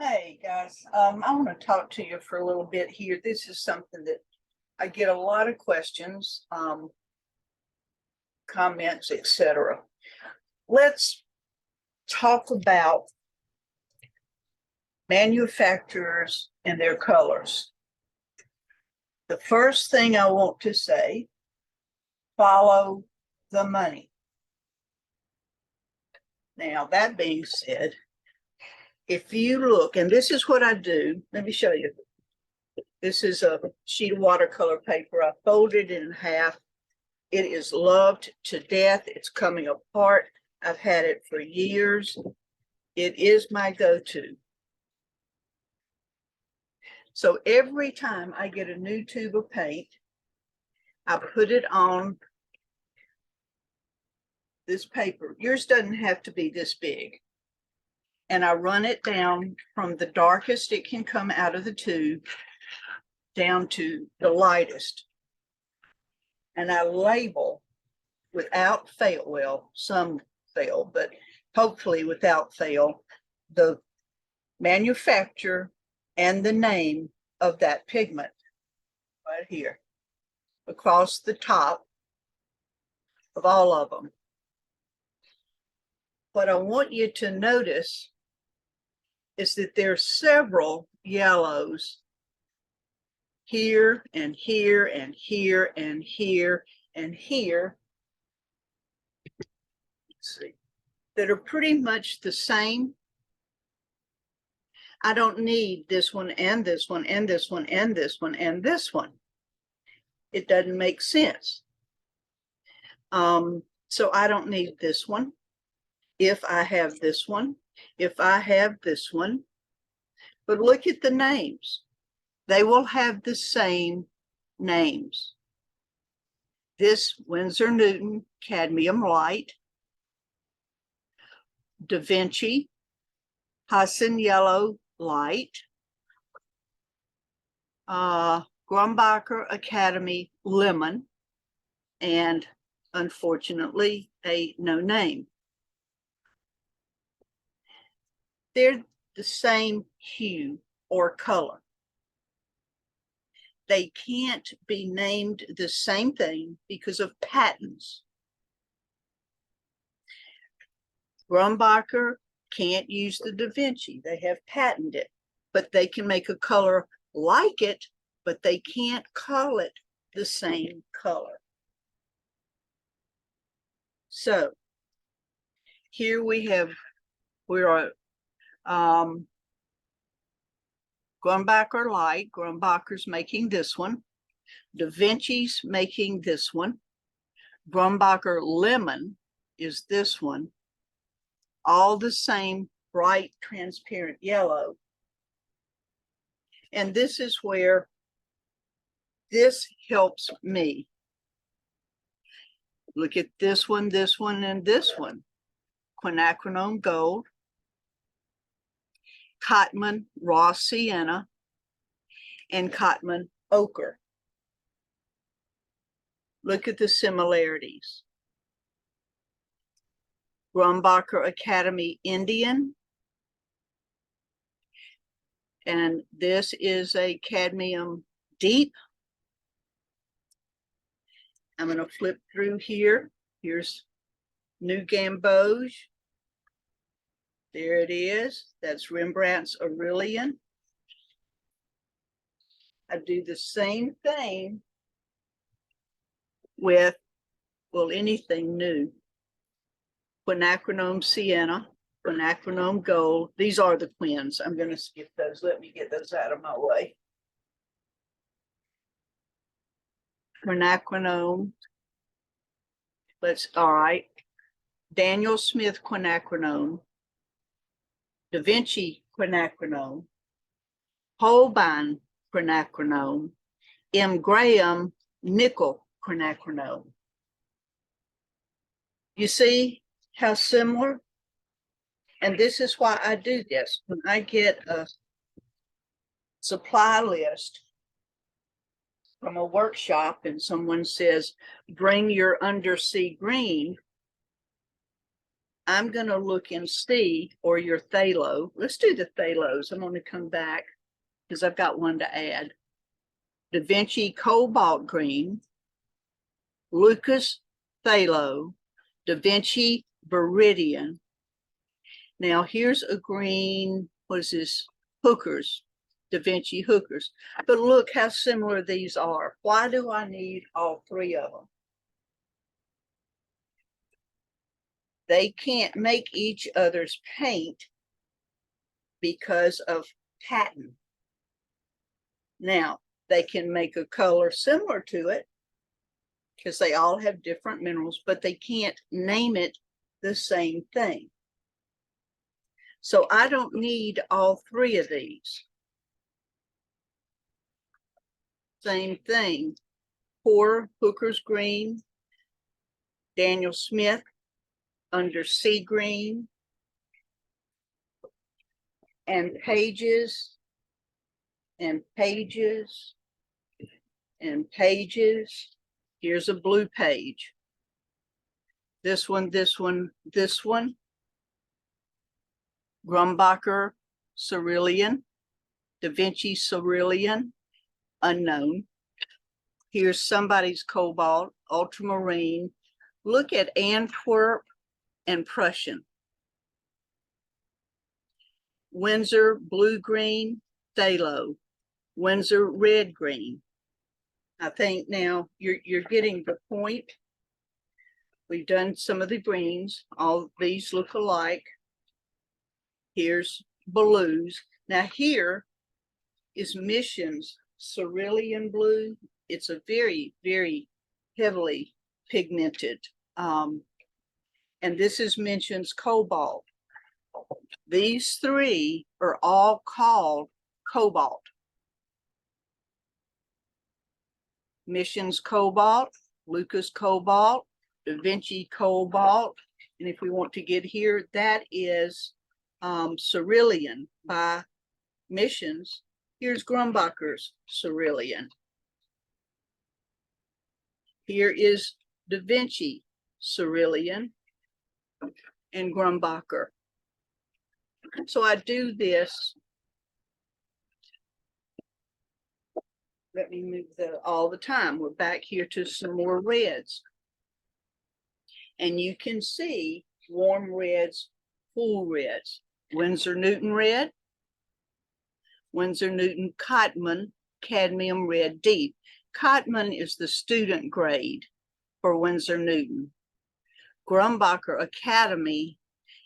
Hey guys, I want to talk to you for a little bit here. This is something that I get a lot of questions, comments, etc. Let's talk about manufacturers and their colors. The first thing I want to say, follow the money. Now, that being said, if you look, and this is what I do, let me show you. This is a sheet of watercolor paper. I folded it in half. It is loved to death. It's coming apart. I've had it for years. It is my go-to. So every time I get a new tube of paint, I put it on this paper. Yours doesn't have to be this big. And I run it down from the darkest it can come out of the tube down to the lightest. And I label without fail, well, some fail, but hopefully without fail, the manufacturer and the name of that pigment right here across the top of all of them. What I want you to notice is that there's several yellows here and here and here and here and here, let's see, that are pretty much the same. I don't need this one and this one and this one and this one and this one. It doesn't make sense. So I don't need this one. If I have this one, if I have this one, but look at the names. They will have the same names. This Winsor Newton cadmium light, Da Vinci Hassan yellow light, Grumbacher Academy lemon, and unfortunately a no name. They're the same hue or color. They can't be named the same thing because of patents. Grumbacher can't use the Da Vinci. They have patented it, but they can make a color like it, but they can't call it the same color. So here we have, we are Grumbacher light. Grumbacher's making this one. Da Vinci's making this one. Grumbacher lemon is this one. All the same bright, transparent yellow. And this is where this helps me. Look at this one, and this one. Quinacridone gold, Cotman raw sienna, and Cotman ochre. Look at the similarities. Grumbacher Academy Indian, and this is a cadmium deep. I'm going to flip through here. Here's New Gamboge. There it is. That's Rembrandt's Aurelian. I do the same thing with, well, anything new. Quinacridone sienna, quinacridone gold. These are the quins. I'm going to skip those. Let me get those out of my way. Quinacridone. All right. Daniel Smith quinacridone. Da Vinci quinacridone. Holbein quinacridone. M. Graham nickel quinacridone. You see how similar? And this is why I do this. When I get a supply list from a workshop and someone says, bring your undersea green, I'm going to look and see, or your phthalo. Let's do the phthalos. I'm going to come back because I've got one to add. Da Vinci Cobalt Green, Lucas Phthalo, Da Vinci Viridian. Now here's a green, what is this? Hookers, Da Vinci Hookers. But look how similar these are. Why do I need all three of them? They can't make each other's paint because of patent. Now, they can make a color similar to it because they all have different minerals, but they can't name it the same thing. So I don't need all three of these. Same thing. Pour Hooker's Green, Daniel Smith under Sea Green, and pages and pages and pages. Here's a blue page. This one, this one, this one. Grumbacher Cerulean, Da Vinci Cerulean, unknown. Here's somebody's cobalt, ultramarine. Look at Antwerp and Prussian. Windsor blue-green, phthalo. Windsor red-green. I think now you're getting the point. We've done some of the greens. All these look alike. Here's blues. Now here is Mission's cerulean blue. It's a very, very heavily pigmented. And this is Mission's cobalt. These three are all called cobalt. Mission's cobalt, Lucas cobalt, Da Vinci cobalt. And if we want to get here, that is cerulean by Missions. Here's Grumbacher's cerulean. Here is Da Vinci cerulean and Grumbacher. So I do this. Let me move all the time. We're back here to some more reds. And you can see warm reds, cool reds. Winsor Newton red, Winsor Newton Cotman, cadmium red deep. Cotman is the student grade for Winsor Newton. Grumbacher Academy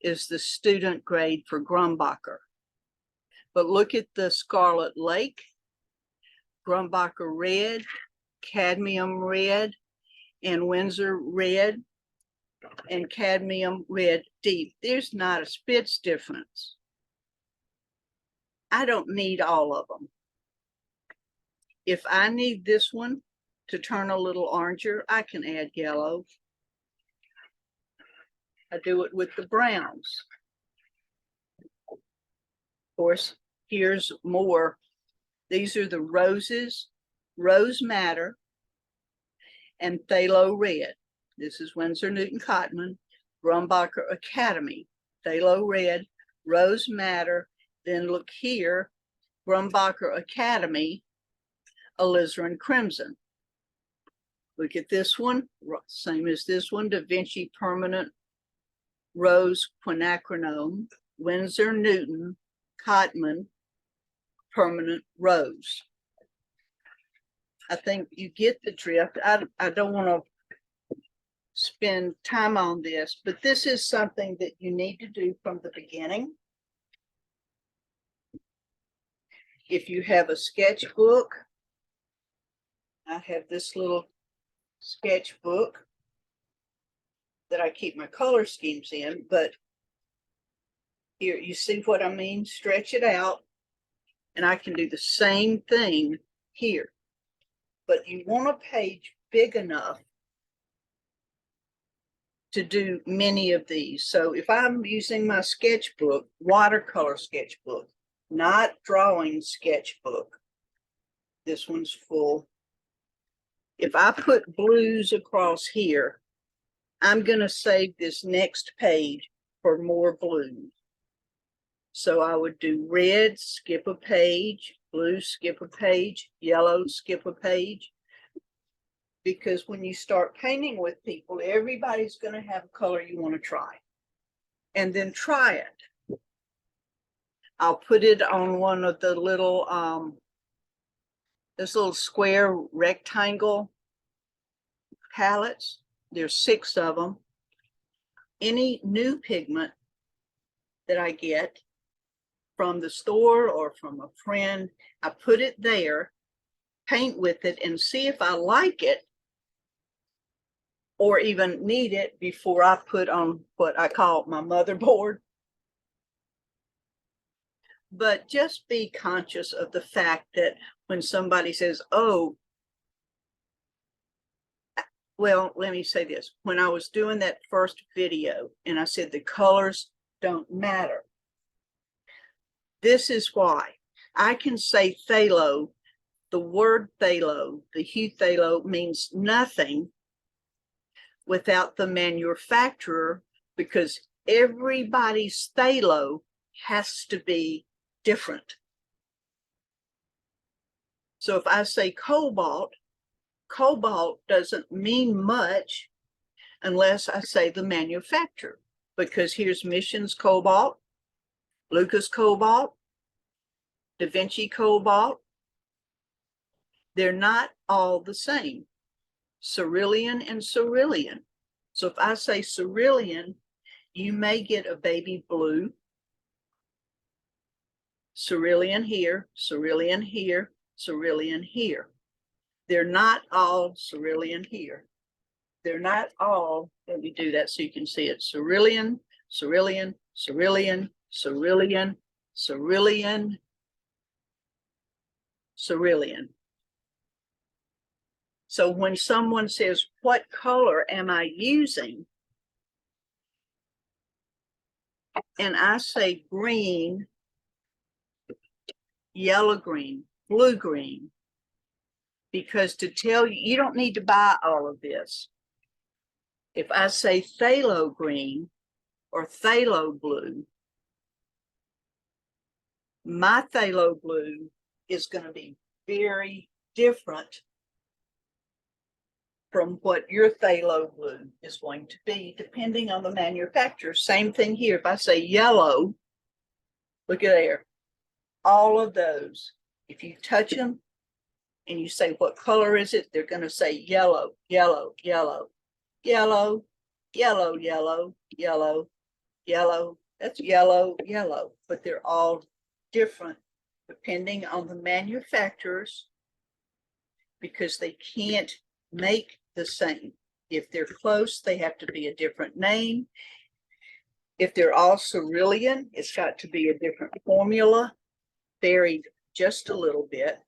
is the student grade for Grumbacher. But look at the Scarlet Lake, Grumbacher red, cadmium red, and Winsor red, and cadmium red deep. There's not a Spitz difference. I don't need all of them. If I need this one to turn a little oranger, I can add yellow. I do it with the browns. Of course, here's more. These are the roses, Rose Madder, and Phthalo Red. This is Winsor Newton Cotman, Grumbacher Academy, Phthalo Red, Rose Madder. Then look here, Grumbacher Academy, Alizarin Crimson. Look at this one, same as this one, Da Vinci Permanent Rose Quinacridone, Winsor Newton Cotman, Permanent Rose. I think you get the drift. I don't want to spend time on this, but this is something that you need to do from the beginning. If you have a sketchbook, I have this little sketchbook that I keep my color schemes in, but here, you see what I mean? Stretch it out, and I can do the same thing here. But you want a page big enough to do many of these. So if I'm using my sketchbook, watercolor sketchbook, not drawing sketchbook, this one's full. If I put blues across here, I'm going to save this next page for more blues. So I would do red, skip a page, blue, skip a page, yellow, skip a page. Because when you start painting with people, everybody's going to have a color you want to try. And then try it. I'll put it on one of the little, this little square rectangle palettes. There's 6 of them. Any new pigment that I get from the store or from a friend, I put it there, paint with it, and see if I like it or even need it before I put on what I call my motherboard. But just be conscious of the fact that when somebody says, oh, well, let me say this. When I was doing that first video and I said the colors don't matter, this is why. I can say phthalo, the word phthalo, the hue phthalo means nothing without the manufacturer, because everybody's phthalo has to be different. So if I say cobalt, cobalt doesn't mean much unless I say the manufacturer, because here's Mission's cobalt, Lucas cobalt, Da Vinci cobalt. They're not all the same. Cerulean and cerulean. So if I say cerulean, you may get a baby blue, cerulean here, cerulean here, cerulean here. They're not all cerulean here. They're not all, let me do that so you can see it. Cerulean, cerulean, cerulean, cerulean, cerulean, cerulean. So when someone says, what color am I using? And I say green, yellow green, blue green, because to tell you, you don't need to buy all of this. If I say phthalo green or phthalo blue, my phthalo blue is going to be very different from what your phthalo blue is going to be, depending on the manufacturer. Same thing here. If I say yellow, look at there. All of those, if you touch them and you say, what color is it? They're going to say yellow, yellow, yellow, yellow, yellow, yellow, yellow, yellow. That's yellow, yellow. But they're all different depending on the manufacturers, because they can't make the same. If they're close, they have to be a different name. If they're all cerulean, it's got to be a different formula, varied just a little bit.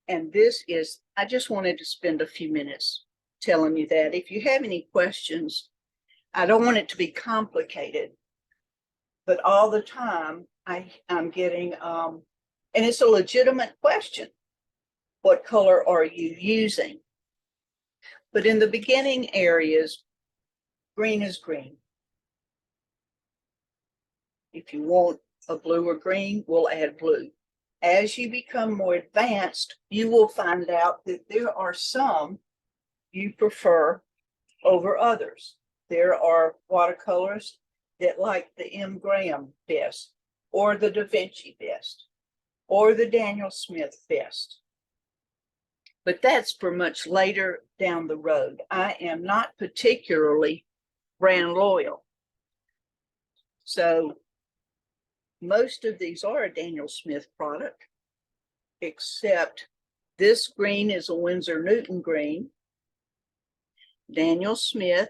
And this is, I just wanted to spend a few minutes telling you that. If you have any questions, I don't want it to be complicated, but all the time I'm getting, and it's a legitimate question. What color are you using? But in the beginning areas, green is green. If you want a blue or green, we'll add blue. As you become more advanced, you will find out that there are some you prefer over others. There are watercolorists that like the M. Graham best, or the Da Vinci best, or the Daniel Smith best. But that's for much later down the road. I am not particularly brand loyal. So most of these are a Daniel Smith product, except this green is a Winsor Newton green. Daniel Smith,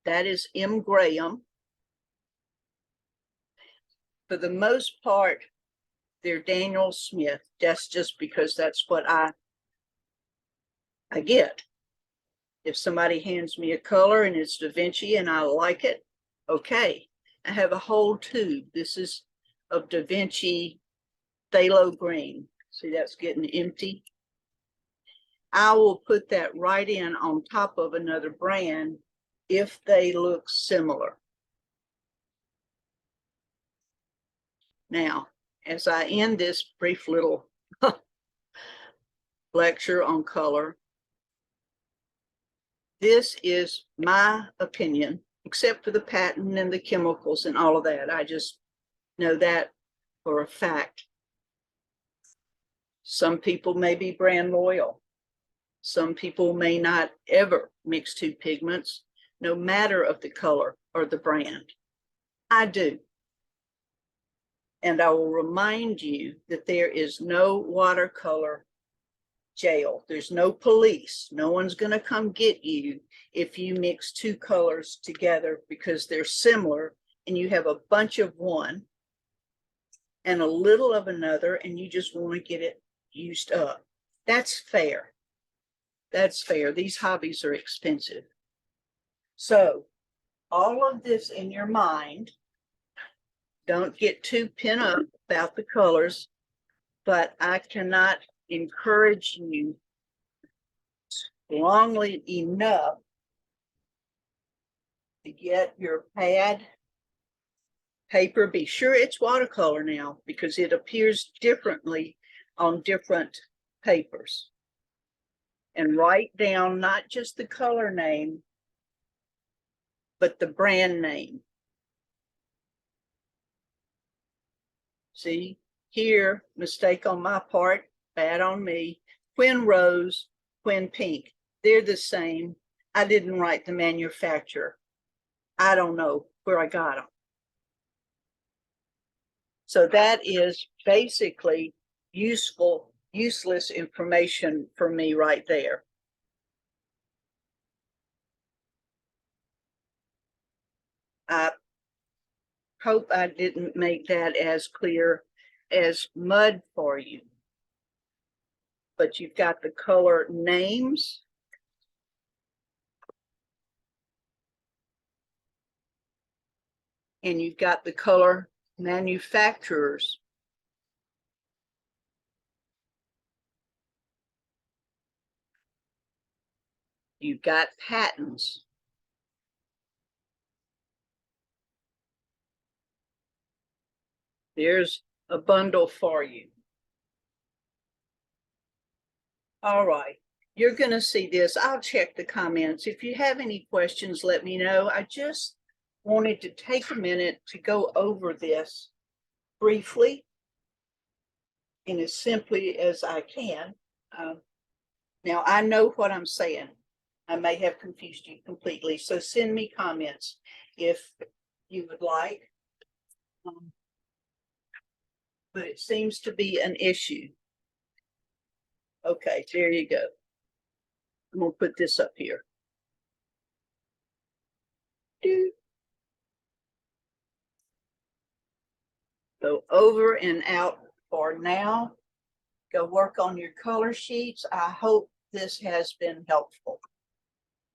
that is M. Graham. For the most part, they're Daniel Smith. That's just because that's what I get. If somebody hands me a color and it's Da Vinci and I like it, okay. I have a whole tube. This is of Da Vinci phthalo green. See, that's getting empty. I will put that right in on top of another brand if they look similar. Now, as I end this brief little lecture on color, this is my opinion, except for the patent and the chemicals and all of that. I just know that for a fact. Some people may be brand loyal. Some people may not ever mix two pigments, no matter of the color or the brand. I do. And I will remind you that there is no watercolor jail. There's no police. No one's going to come get you if you mix two colors together because they're similar and you have a bunch of one and a little of another and you just want to get it used up. That's fair. That's fair. These hobbies are expensive. So all of this in your mind, don't get too pent up about the colors, but I cannot encourage you strongly enough to get your pad paper. Be sure it's watercolor now because it appears differently on different papers. And write down not just the color name, but the brand name. See, here, mistake on my part, bad on me. Quinn Rose, Quinn Pink, they're the same. I didn't write the manufacturer. I don't know where I got them. So that is basically useless information for me right there. I hope I didn't make that as clear as mud for you. But you've got the color names. And you've got the color manufacturers. You've got patents. There's a bundle for you. All right, you're going to see this. I'll check the comments. If you have any questions, let me know. I just wanted to take a minute to go over this briefly and as simply as I can. Now, I know what I'm saying. I may have confused you completely, so send me comments if you would like. But it seems to be an issue. Okay, there you go. I'm going to put this up here. So over and out for now. Go work on your color sheets. I hope this has been helpful.